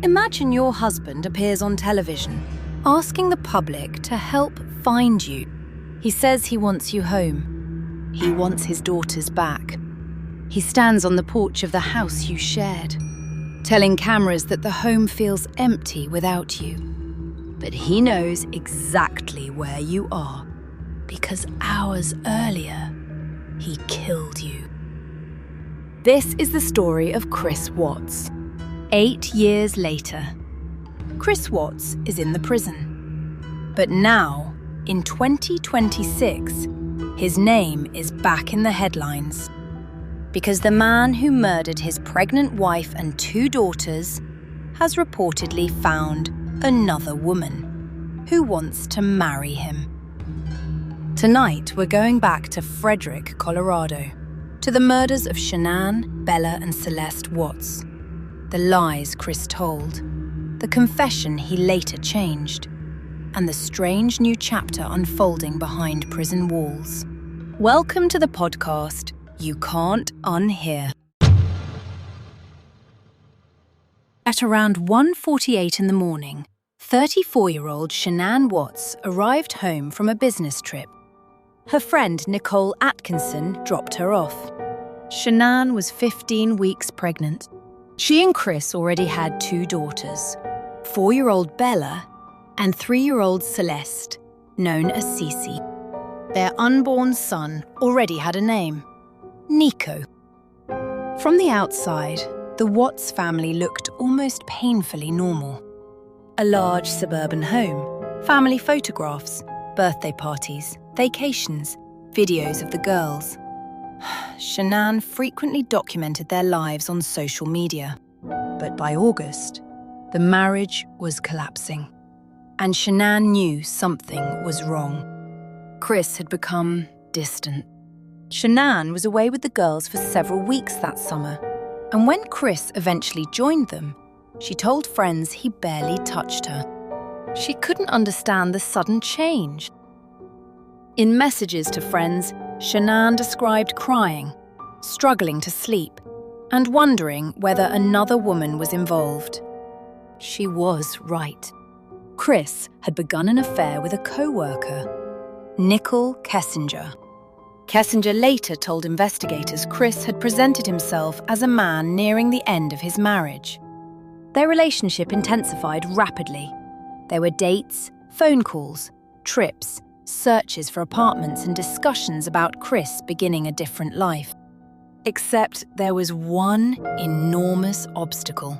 Imagine your husband appears on television, asking the public to help find you. He says he wants you home. He wants his daughters back. He stands on the porch of the house you shared, telling cameras that the home feels empty without you. But he knows exactly where you are, because hours earlier, he killed you. This is the story of Chris Watts. 8 years later, Chris Watts is in the prison. But now, in 2026, his name is back in the headlines. Because the man who murdered his pregnant wife and 2 daughters has reportedly found another woman who wants to marry him. Tonight, we're going back to Frederick, Colorado, to the murders of Shanann, Bella, and Celeste Watts. The lies Chris told, the confession he later changed, and the strange new chapter unfolding behind prison walls. Welcome to the podcast, You Can't Unhear. At around 1:48 in the morning, 34-year-old Shanann Watts arrived home from a business trip. Her friend Nicole Atkinson dropped her off. Shanann was 15 weeks pregnant. She and Chris already had 2 daughters, 4-year-old Bella and 3-year-old Celeste, known as Cece. Their unborn son already had a name, Nico. From the outside, the Watts family looked almost painfully normal. A large suburban home, family photographs, birthday parties, vacations, videos of the girls. Shanann frequently documented their lives on social media. But by August, the marriage was collapsing. And Shanann knew something was wrong. Chris had become distant. Shanann was away with the girls for several weeks that summer. And when Chris eventually joined them, she told friends he barely touched her. She couldn't understand the sudden change. In messages to friends, Shanann described crying, struggling to sleep, and wondering whether another woman was involved. She was right. Chris had begun an affair with a co-worker, Nicole Kessinger. Kessinger later told investigators Chris had presented himself as a man nearing the end of his marriage. Their relationship intensified rapidly. There were dates, phone calls, trips, searches for apartments and discussions about Chris beginning a different life. Except there was one enormous obstacle.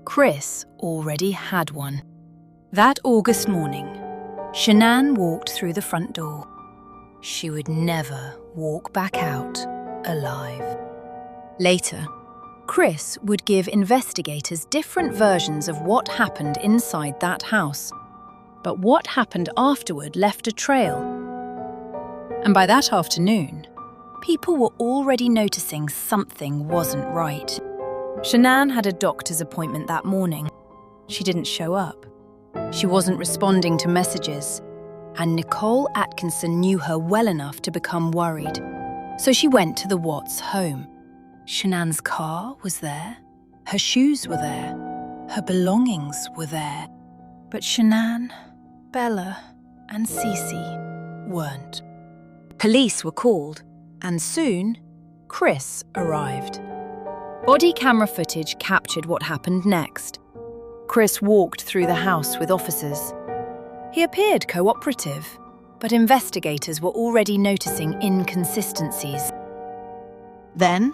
Chris already had one. That August morning, Shanann walked through the front door. She would never walk back out alive. Later, Chris would give investigators different versions of what happened inside that house. But what happened afterward left a trail. And by that afternoon, people were already noticing something wasn't right. Shanann had a doctor's appointment that morning. She didn't show up. She wasn't responding to messages. And Nicole Atkinson knew her well enough to become worried. So she went to the Watts home. Shanann's car was there. Her shoes were there. Her belongings were there. But Shanann, Bella, and Cece weren't. Police were called, and soon, Chris arrived. Body camera footage captured what happened next. Chris walked through the house with officers. He appeared cooperative, but investigators were already noticing inconsistencies. Then,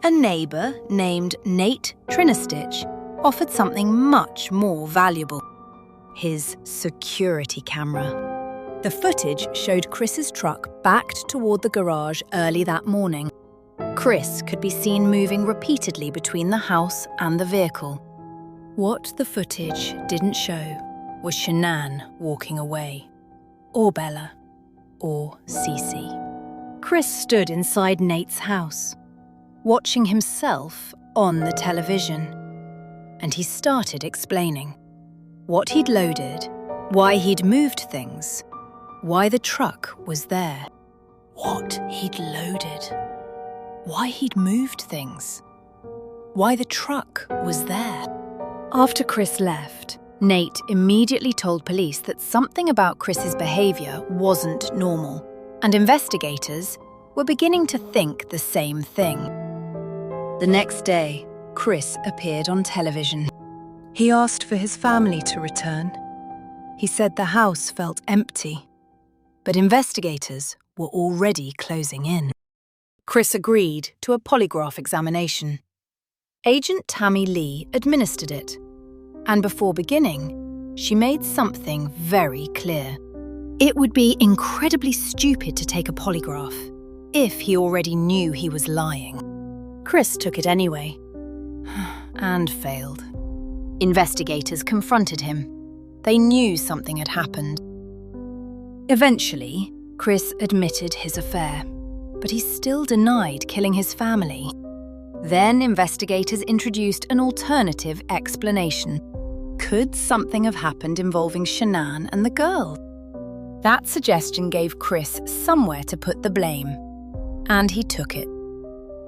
a neighbour named Nate Trinistich offered something much more valuable: his security camera. The footage showed Chris's truck backed toward the garage early that morning. Chris could be seen moving repeatedly between the house and the vehicle. What the footage didn't show was Shanann walking away, or Bella, or Cece. Chris stood inside Nate's house, watching himself on the television, and he started explaining what he'd loaded, why he'd moved things, why the truck was there, what he'd loaded, why he'd moved things, why the truck was there. After Chris left, Nate immediately told police that something about Chris's behaviour wasn't normal, and investigators were beginning to think the same thing. The next day, Chris appeared on television. He asked for his family to return. He said the house felt empty, but investigators were already closing in. Chris agreed to a polygraph examination. Agent Tammy Lee administered it, and before beginning, she made something very clear. It would be incredibly stupid to take a polygraph if he already knew he was lying. Chris took it anyway, and failed. Investigators confronted him. They knew something had happened. Eventually, Chris admitted his affair, but he still denied killing his family. Then investigators introduced an alternative explanation. Could something have happened involving Shanann and the girl? That suggestion gave Chris somewhere to put the blame, and he took it.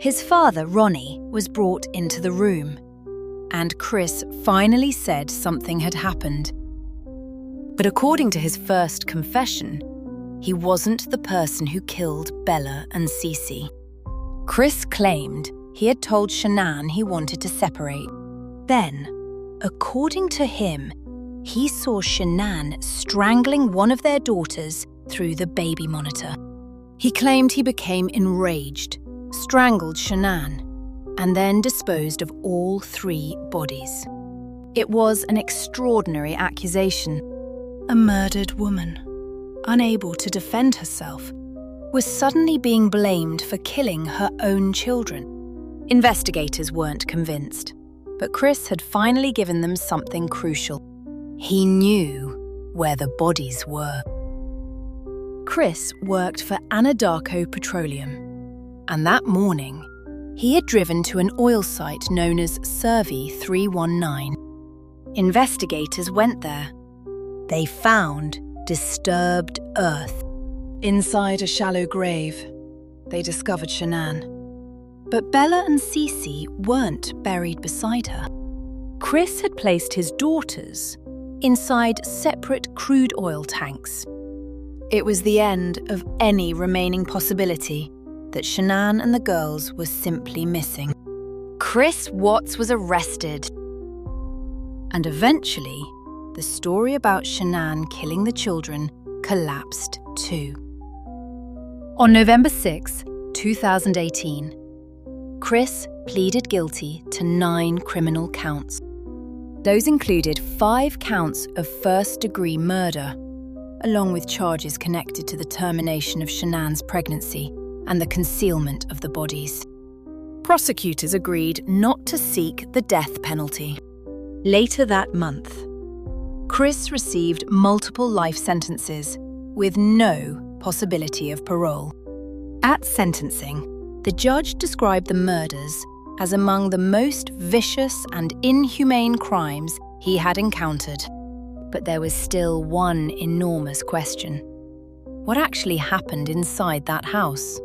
His father, Ronnie, was brought into the room, and Chris finally said something had happened. But according to his first confession, he wasn't the person who killed Bella and Cece. Chris claimed he had told Shanann he wanted to separate. Then, according to him, he saw Shanann strangling one of their daughters through the baby monitor. He claimed he became enraged, strangled Shanann, and then disposed of all 3 bodies. It was an extraordinary accusation. A murdered woman, unable to defend herself, was suddenly being blamed for killing her own children. Investigators weren't convinced, but Chris had finally given them something crucial. He knew where the bodies were. Chris worked for Anadarko Petroleum, and that morning, he had driven to an oil site known as Survey 319. Investigators went there. They found disturbed earth. Inside a shallow grave, they discovered Shanann. But Bella and Cece weren't buried beside her. Chris had placed his daughters inside separate crude oil tanks. It was the end of any remaining possibility that Shanann and the girls were simply missing. Chris Watts was arrested. And eventually, the story about Shanann killing the children collapsed too. On November 6, 2018, Chris pleaded guilty to 9 criminal counts. Those included 5 counts of first-degree murder, along with charges connected to the termination of Shanann's pregnancy and the concealment of the bodies. Prosecutors agreed not to seek the death penalty. Later that month, Chris received multiple life sentences with no possibility of parole. At sentencing, the judge described the murders as among the most vicious and inhumane crimes he had encountered. But there was still one enormous question. What actually happened inside that house?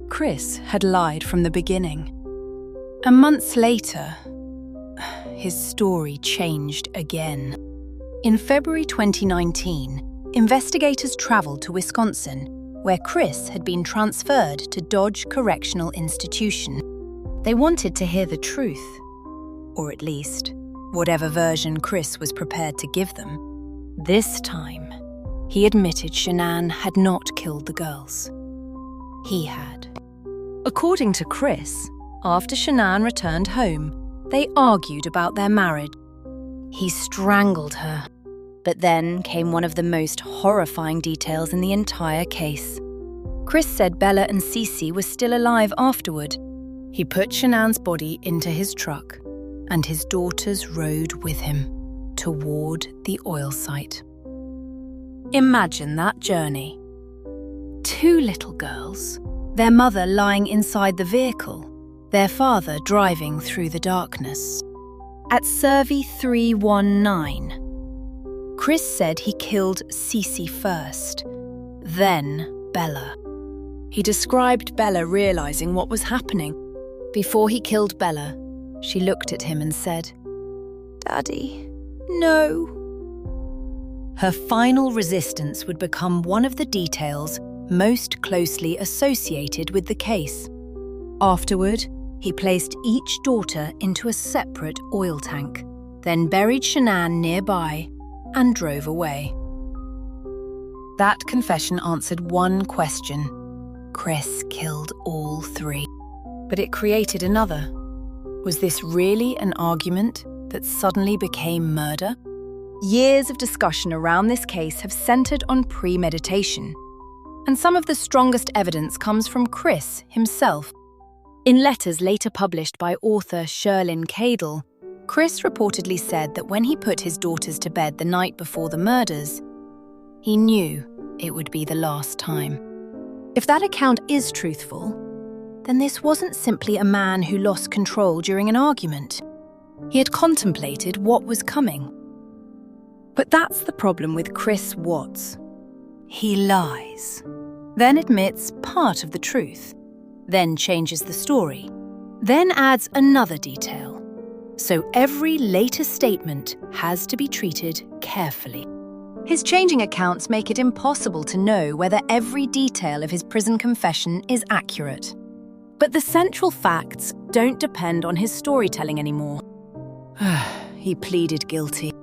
Chris had lied from the beginning. And months later, his story changed again. In February 2019, investigators traveled to Wisconsin, where Chris had been transferred to Dodge Correctional Institution. They wanted to hear the truth, or at least whatever version Chris was prepared to give them. This time, he admitted Shanann had not killed the girls. He had. According to Chris, after Shanann returned home, they argued about their marriage. He strangled her. But then came one of the most horrifying details in the entire case. Chris said Bella and Cece were still alive afterward. He put Shanann's body into his truck, and his daughters rode with him toward the oil site. Imagine that journey. 2 little girls, their mother lying inside the vehicle, their father driving through the darkness. At Survey 319, Chris said he killed Cece first, then Bella. He described Bella realizing what was happening. Before he killed Bella, she looked at him and said, Daddy, no. Her final resistance would become one of the details most closely associated with the case. Afterward, he placed each daughter into a separate oil tank, then buried Shanann nearby and drove away. That confession answered one question. Chris killed all three. But it created another. Was this really an argument that suddenly became murder? Years of discussion around this case have centered on premeditation, and some of the strongest evidence comes from Chris himself. In letters later published by author Sherlyn Cadle, Chris reportedly said that when he put his daughters to bed the night before the murders, he knew it would be the last time. If that account is truthful, then this wasn't simply a man who lost control during an argument. He had contemplated what was coming. But that's the problem with Chris Watts. He lies, then admits part of the truth, then changes the story, then adds another detail. So every later statement has to be treated carefully. His changing accounts make it impossible to know whether every detail of his prison confession is accurate. But the central facts don't depend on his storytelling anymore. He pleaded guilty.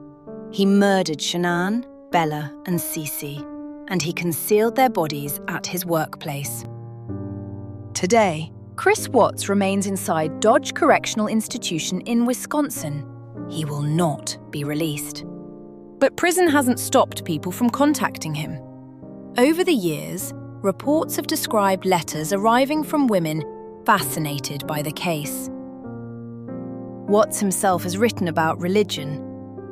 He murdered Shanann, Bella, and Cece, and he concealed their bodies at his workplace. Today, Chris Watts remains inside Dodge Correctional Institution in Wisconsin. He will not be released. But prison hasn't stopped people from contacting him. Over the years, reports have described letters arriving from women fascinated by the case. Watts himself has written about religion,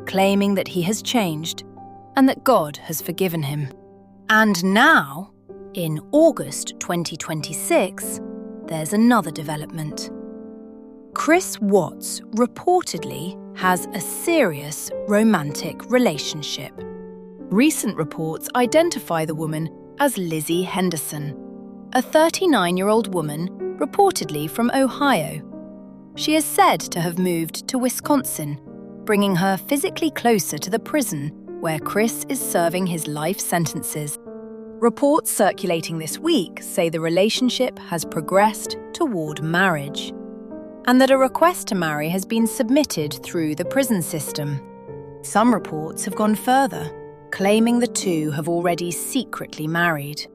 claiming that he has changed and that God has forgiven him. And now, in August 2026, there's another development. Chris Watts reportedly has a serious romantic relationship. Recent reports identify the woman as Lizzie Henderson, a 39-year-old woman reportedly from Ohio. She is said to have moved to Wisconsin, bringing her physically closer to the prison where Chris is serving his life sentences. Reports circulating this week say the relationship has progressed toward marriage, and that a request to marry has been submitted through the prison system. Some reports have gone further, claiming the two have already secretly married.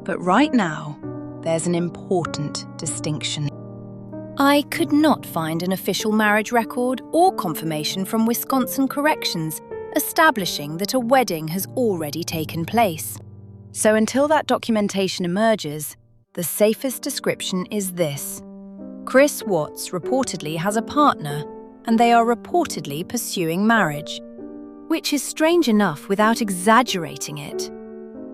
But right now, there's an important distinction. I could not find an official marriage record or confirmation from Wisconsin Corrections establishing that a wedding has already taken place. So until that documentation emerges, the safest description is this. Chris Watts reportedly has a partner, and they are reportedly pursuing marriage. Which is strange enough without exaggerating it.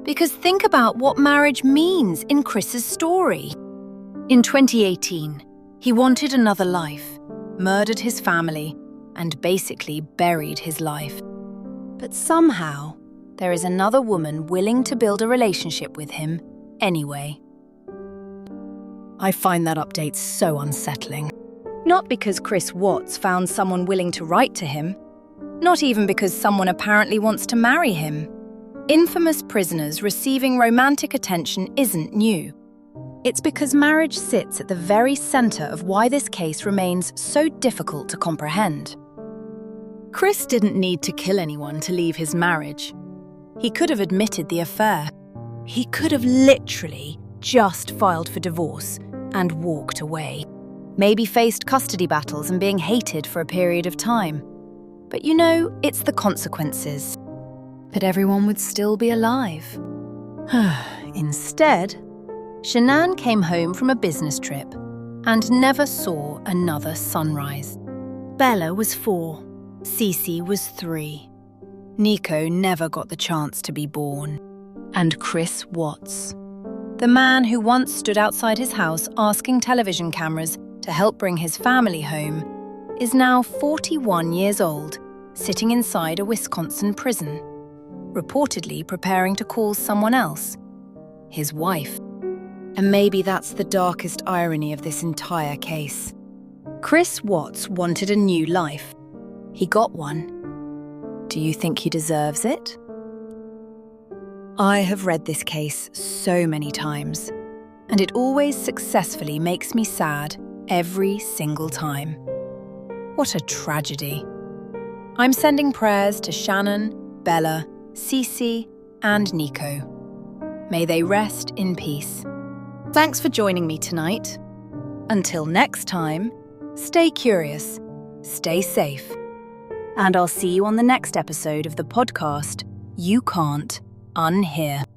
Because think about what marriage means in Chris's story. In 2018, he wanted another life, murdered his family, and basically buried his life. But somehow, there is another woman willing to build a relationship with him anyway. I find that update so unsettling. Not because Chris Watts found someone willing to write to him, not even because someone apparently wants to marry him. Infamous prisoners receiving romantic attention isn't new. It's because marriage sits at the very center of why this case remains so difficult to comprehend. Chris didn't need to kill anyone to leave his marriage. He could have admitted the affair. He could have literally just filed for divorce and walked away. Maybe faced custody battles and being hated for a period of time. But you know, it's the consequences. But everyone would still be alive. Instead, Shanann came home from a business trip and never saw another sunrise. Bella was 4, Cece was 3. Nico never got the chance to be born. And Chris Watts, the man who once stood outside his house asking television cameras to help bring his family home, is now 41 years old, sitting inside a Wisconsin prison, reportedly preparing to call someone else, his wife. And maybe that's the darkest irony of this entire case. Chris Watts wanted a new life. He got one. Do you think he deserves it? I have read this case so many times, and it always successfully makes me sad every single time. What a tragedy. I'm sending prayers to Shanann, Bella, Cece, and Nico. May they rest in peace. Thanks for joining me tonight. Until next time, stay curious, stay safe, and I'll see you on the next episode of the podcast You Can't Unhear.